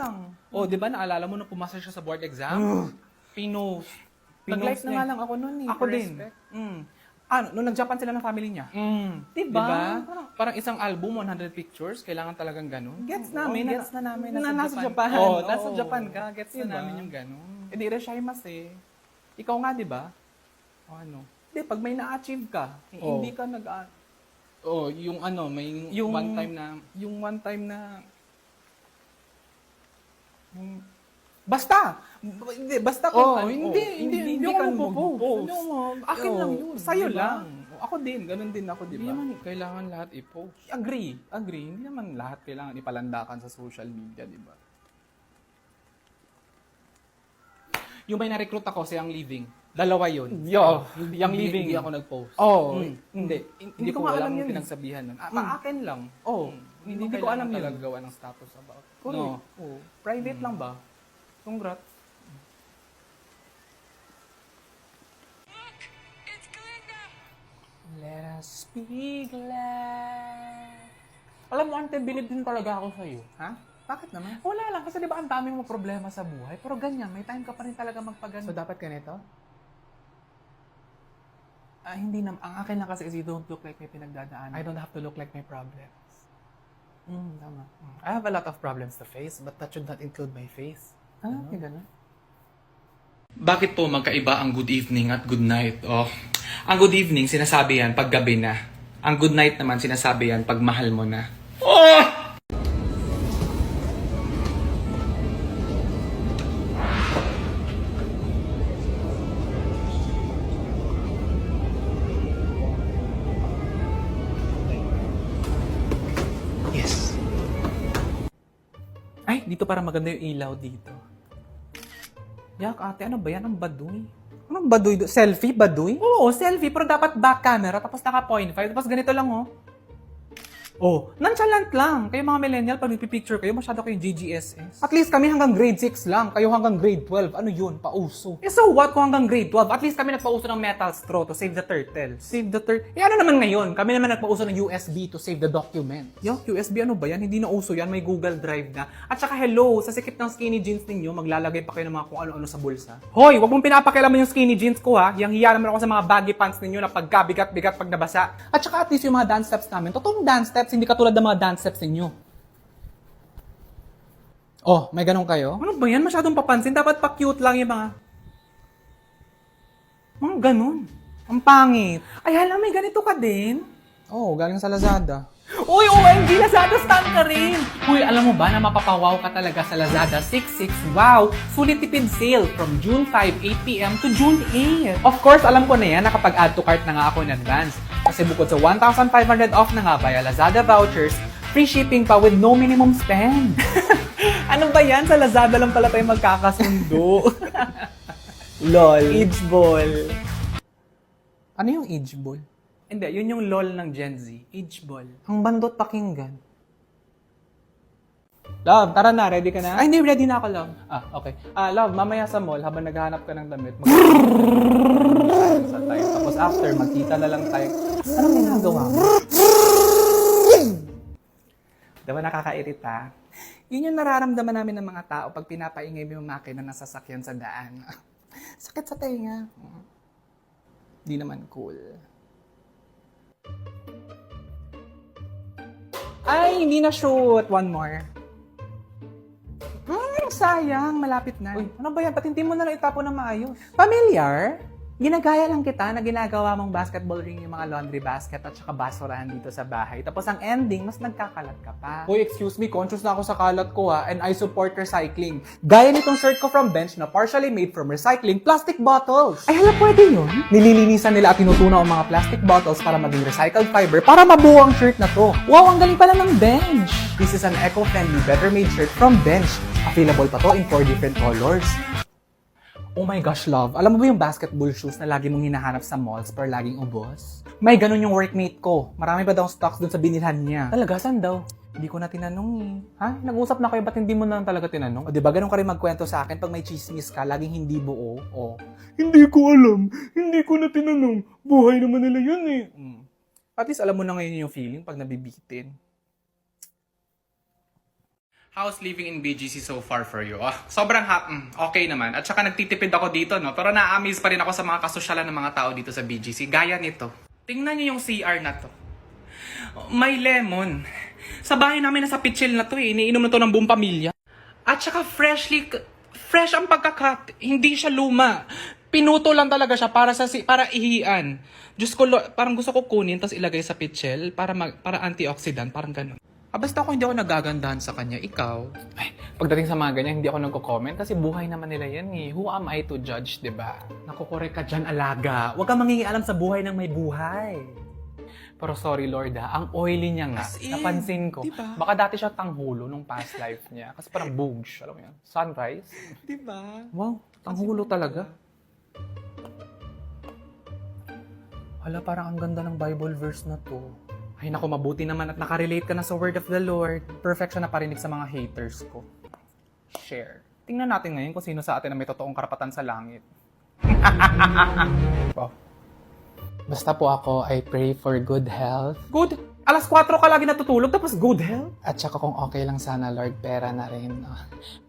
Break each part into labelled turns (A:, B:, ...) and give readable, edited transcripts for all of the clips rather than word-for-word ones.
A: lang.
B: Oh, di ba naalala mo nung pumasa siya sa board exam? Pinost.
A: Nag-like na
B: niya.
A: nga lang ako nun eh.
B: Ako
A: for
B: din.
A: respect.
B: Ano, nung nag-Japan sila ng family niya.
A: Diba?
B: Parang isang album, 100 pictures, kailangan talagang ganun.
A: Gets namin. Gets na namin.
B: Nasa Japan.
A: Oo,
B: Nasa Japan ka. Gets
A: Diba?
B: na namin yung ganun.
A: Eh di irashimasu eh. Ikaw nga, di ba?
B: O ano?
A: Di, pag may na-achieve ka,
B: Oo.
A: hindi ka nag...
B: Oh, yung ano, may
A: Yung-
B: one time na...
A: Yung one time na... Basta! Hindi, basta
B: Oh,
A: kung...
B: hindi
A: ako
B: ka
A: magpo-post.
B: mag-post.
A: Hindi ako akin
B: Oo,
A: lang yun. Sa'yo
B: diba?
A: lang. Ako din, ganun din ako, di
B: Hindi
A: ba?
B: naman kailangan lahat i-post.
A: Agree. Hindi naman lahat kailangan ipalandakan sa social media, di ba?
B: Yung may na-recruit ako sa Young Living, dalawa yun.
A: Young Living.
B: Hindi ako nag-post.
A: Hindi.
B: Hindi ko
A: nga
B: alam
A: yun.
B: yung pinagsabihan nun.
A: Akin lang. Hindi ko
B: kailangan
A: alam yun.
B: talaga gawa ng status about.
A: No. Private lang ba? Congrats. Let us be glad.
C: Alam mo, ante, bilib din talaga ako sa'yo.
A: Ha? Bakit naman?
C: Wala lang, kasi di ba ang daming mo problema sa buhay, pero ganyan, may time ka pa rin talaga magpaganda.
A: So, dapat ganito?
C: Hindi naman, ang akin lang kasi is you don't look like may pinagdadaanan.
A: I don't have to look like my problems.
C: Tama.
A: I have a lot of problems to face, but that should not include my face.
C: Yung ganun.
B: Bakit po magkaiba ang good evening at good night? Oh, ang good evening, sinasabi yan pag gabi na. Ang good night naman, sinasabi yan pag mahal mo na. Oh!
A: Yes. Ay, dito para maganda yung ilaw dito. Yak, ate, ano ba yan? Ang baduy. Anong baduy? Selfie? Baduy? Oo, selfie. Pero dapat back camera, tapos naka 0.5. Tapos ganito lang, oh. Oh, nonchalant lang. Kayo mga millennial, pag nagpipicture kayo, masyado kayong GGSS. At least kami hanggang grade 6 lang. Kayo hanggang grade 12. Ano yun? Pauso. Eh so what kung hanggang grade 12? At least kami nagpauso ng metal straw to save the turtles. Save the turtle? Eh ano naman ngayon? Kami naman nagpauso ng USB to save the document. Yo, USB ano ba yan? Hindi na uso yan. May Google Drive na. At saka hello, sa sikip ng skinny jeans ninyo, maglalagay pa kayo ng mga kung ano-ano sa bulsa. Hoy, wag mong pinapakialaman yung skinny jeans ko ha. Yang hiya naman ako sa mga baggy pants ninyo na pagkabigat-bigat pag nabasa. At saka at least yung mga dance steps namin, totoong dance steps, hindi katulad ng mga dance steps ninyo. Oh, may ganun kayo? Ano ba yan? Masyadong papansin. Dapat pa-cute lang yung mga ganun. Ang pangit. Ay, hala, may ganito ka din? Oo, galing sa Lazada. Uy, OMG, Lazada stan ka rin! Uy, alam mo ba na mapapawaw ka talaga sa Lazada 66 Wow! Sulit tipid sale from June 5, 8pm to June 8. Of course, alam ko na yan na kapag add to cart na nga ako in advance. Kasi bukod sa 1,500 off na nga via Lazada vouchers, free shipping pa with no minimum spend. Ano ba yan? Sa Lazada lang pala tayo magkakasundo. LOL. Age ball. Ano yung age ball? Hindi, yun yung LOL ng Gen Z. Age ball. Ang bandot pakinggan. Love, tara na. Ready ka na? Ay, hindi. Ready na ako, love. Okay. Love, mamaya sa mall, habang naghahanap ka ng damit, sa tayo. Tapos after, magkita na lang tayo. Anong ginagawa mo? Diba nakakairita? Yun yung nararamdaman namin ng mga tao pag pinapaingay mo yung makina ng sasakyan sa daan. Sakit sa tenga. Di naman cool. Ay, hindi na shoot. One more. Sayang. Malapit na. Uy, ano ba yan? Ba't hindi mo na lang itapon ng maayos? Familiar? Ginagaya lang kita na ginagawa mong basketball ring yung mga laundry basket at saka basurahan dito sa bahay. Tapos ang ending, mas nagkakalat ka pa. Uy, excuse me. Conscious na ako sa kalat ko ha. And I support recycling. Gaya nitong shirt ko from Bench na partially made from recycling plastic bottles. Ay, hala, pwede yun? Nililinisan nila at tinutunaw ang mga plastic bottles para maging recycled fiber para mabuo ang shirt na to. Wow, ang galing pala ng Bench! This is an eco-friendly, better-made shirt from Bench. Available pa to in 4 different colors. Oh my gosh, love. Alam mo ba yung basketball shoes na lagi mong hinahanap sa malls pero laging ubos? May ganun yung workmate ko. Marami pa daw stocks dun sa binilhan niya. Talaga? Saan daw? Hindi ko na tinanong eh. Ha? Nag-usap na kayo, ba't hindi mo na talaga tinanong? O diba, ganun ka rin magkwento sa akin pag may chismis ka, laging hindi buo. O, hindi ko alam. Hindi ko na tinanong. Buhay naman nila yun eh. At least alam mo na ngayon yung feeling pag nabibitin.
B: How's living in BGC so far for you? Sobrang okay naman. At saka nagtitipid ako dito, no? Pero na-amaze pa rin ako sa mga kasosyalan ng mga tao dito sa BGC. Gaya nito. Tingnan niyo yung CR na to. May lemon. Sa bahay namin nasa pitchel na to eh. Iniinom na to ng buong pamilya. At saka fresh ang pagkakat. Hindi siya luma. Pinuto lang talaga siya para ihian. Diyos ko, parang gusto ko kunin tapos ilagay sa pitchel para antioxidant, parang ganun.
A: Basta ako hindi ako nagagandahan sa kanya. Ikaw? Ay, pagdating sa mga ganyan, hindi ako nagko-comment kasi buhay naman nila yan eh. Who am I to judge, di ba? Nakukorek ka dyan, alaga. Huwag kang mangingialam sa buhay ng may buhay. Pero sorry Lord ang oily niya nga.
B: As in,
A: Napansin ko.
B: diba?
A: Baka dati siya tanghulo nung past life niya. Kasi parang booge, alam mo yan. Sunrise.
B: Diba?
A: Wow, tanghulo talaga. Hala, parang ang ganda ng Bible verse na to. Ay naku, mabuti naman at nakarelate ka na sa word of the Lord. Perfect siya na parinig sa mga haters ko. Share. Tingnan natin ngayon kung sino sa atin na may totoong karapatan sa langit. Oh. Basta po ako, I pray for good health. Good? Alas 4 ka lagi natutulog tapos good health? At saka kung okay lang sana, Lord, pera na rin.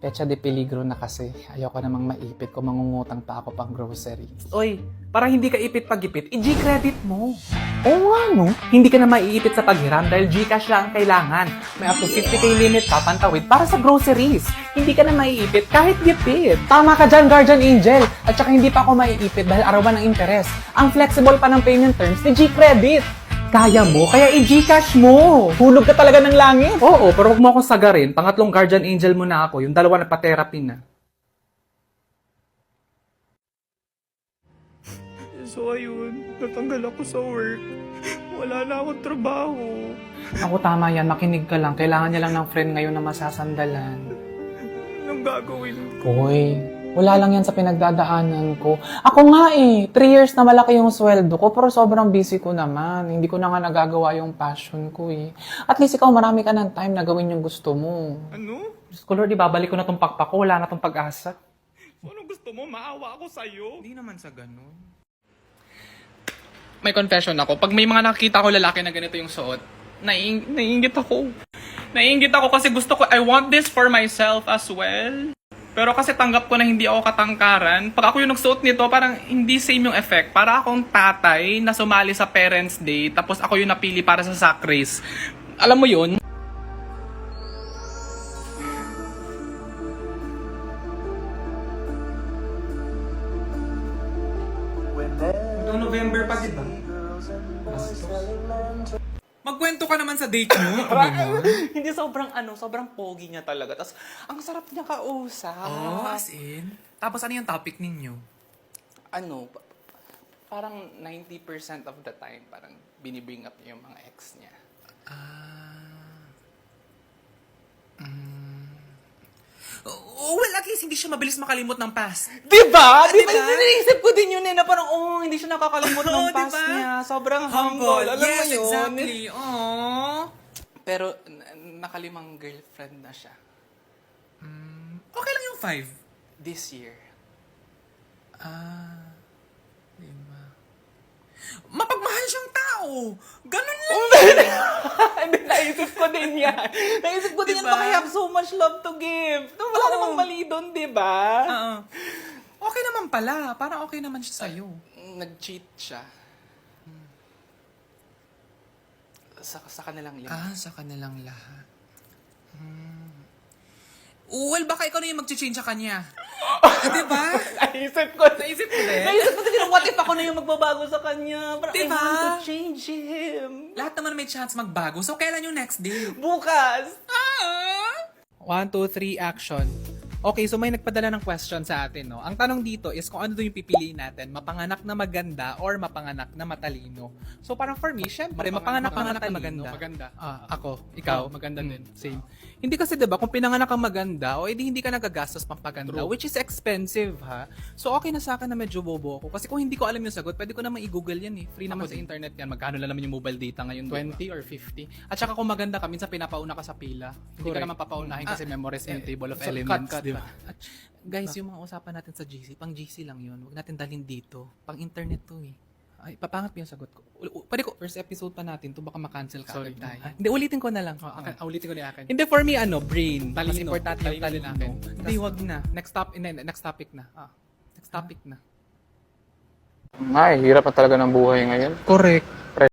A: Pecha de peligro na kasi. Ayoko namang maipit kung mangungutang pa ako pang grocery. Oy, para hindi ka ipit pag-ipit, i-G-credit mo. Oo nga, no? Hindi ka na maiipit sa paghiram dahil Gcash lang ang kailangan. May up to 50k limit pa pantawid para sa groceries. Hindi ka na maiipit kahit gipit. Tama ka dyan, Guardian Angel. At saka hindi pa ako maiipit dahil arawan ng interes. Ang flexible pa ng payment terms ni G-Credit. Kaya mo, kaya i-Gcash mo. Hulog ka talaga ng langit. Oo, pero huwag mo akong sagarin. Pangatlong Guardian Angel mo na ako. Yung dalawa na pa-therapy na.
B: So ayun, natanggal ako sa work. Wala na akong trabaho.
A: Ako, tama yan. Makinig ka lang. Kailangan niya lang ng friend ngayon na masasandalan.
B: Anong gagawin ko?
A: Uy, wala lang yan sa pinagdadaanan ko. Ako nga 3 years na malaki yung sweldo ko, pero sobrang busy ko naman. Hindi ko na nga nagagawa yung passion ko At least ikaw, marami ka ng time na gawin yung gusto mo.
B: Ano?
A: Diyos ko, Lord, ibabalik ko na tong pakpak ko. Wala na tong pag-asa.
B: So, anong gusto mo? Maawa ako sa'yo? Hindi naman sa ganun. May confession ako. Pag may mga nakikita ko lalaki na ganito yung suot, naiingit ako. Naiingit ako kasi gusto ko, I want this for myself as well. Pero kasi tanggap ko na hindi ako katangkaran. Pag ako yung nagsuot nito, parang hindi same yung effect. Para akong tatay na sumali sa Parents' Day, tapos ako yung napili para sa sack race. Alam mo yun? November pa, di ba? Magkwento ka naman sa date mo.
A: Hindi sobrang pogi niya talaga. Tapos, ang sarap niya kausap.
B: As in? Tapos ano yung topic ninyo?
A: Parang 90% of the time, parang binibring up niya yung mga ex niya.
B: Well, at least hindi siya mabilis makalimot ng past.
A: Diba? Diba?
B: Diba?
A: Naisip ko din yun na parang, hindi siya nakakalimot ng
B: Oo,
A: past
B: diba?
A: niya. Sobrang humble. Alam mo
B: Yes,
A: yun?
B: exactly. Aww.
A: Pero, nakalimang girlfriend na siya.
B: Okay lang yung 5.
A: This year.
B: Diba? Mapagmahal siyang tao. Ganun lang.
A: Hindi, naisip ko din yan. Naisip ko din yan,
B: Diba?
A: baka I have so much love to give. Wala
B: Oo.
A: namang mali doon, diba?
B: Okay naman pala. Parang okay naman siya sa'yo.
A: Nag-cheat siya. Sa kanilang lahat.
B: Sa kanilang lahat. Well, baka ikaw na yung mag-change sa kanya. Diba?
A: Naisip ko din. Naisip ko din, what if ako na yung magbabago sa kanya? Parang
B: Diba?
A: I want to change him.
B: Lahat naman may chance magbago. So, kailan yung next day?
A: Bukas!
B: 1, 2, 3, action. Okay, so may nagpadala ng question sa atin, no? Ang tanong dito is kung ano doon yung pipiliin natin, mapanganak na maganda or mapanganak na matalino. So parang for me, syempre, mapanganak na maganda. Maganda. Ako, ikaw, maganda din. Same. Hindi kasi 'di ba, kung pinanganak kang maganda, o edi hindi ka nagagastos pampaganda, which is expensive, ha. So okay na sa akin na medyo bobo ako kasi kung hindi ko alam yung sagot, pwede ko naman i-google yan Free naman sa internet yan. Magkano na naman yung mobile data ngayon? 20 or 50. At saka kung maganda ka, minsan pinapauna ka sa pila. Hindi ka naman papaunahin kasi memories and table of elements, di ba? Guys, yung mga usapan natin sa GC, pang GC lang yun. Huwag natin dalhin dito. Pang internet to Ay, papangat mo yung sagot ko. Pwede ko, first episode pa natin to baka makancel ka
A: Sorry.
B: agad tayo.
A: Hindi, ulitin ko na lang.
B: Ulitin ko na akin.
A: Hindi, for me, brain. Mas
B: Talino.
A: importante yung
B: Talino
A: talino.
B: natin.
A: Hindi, wag na.
B: Next topic na. Next topic na.
D: Ay, hirap na talaga ng buhay ngayon.
B: Correct.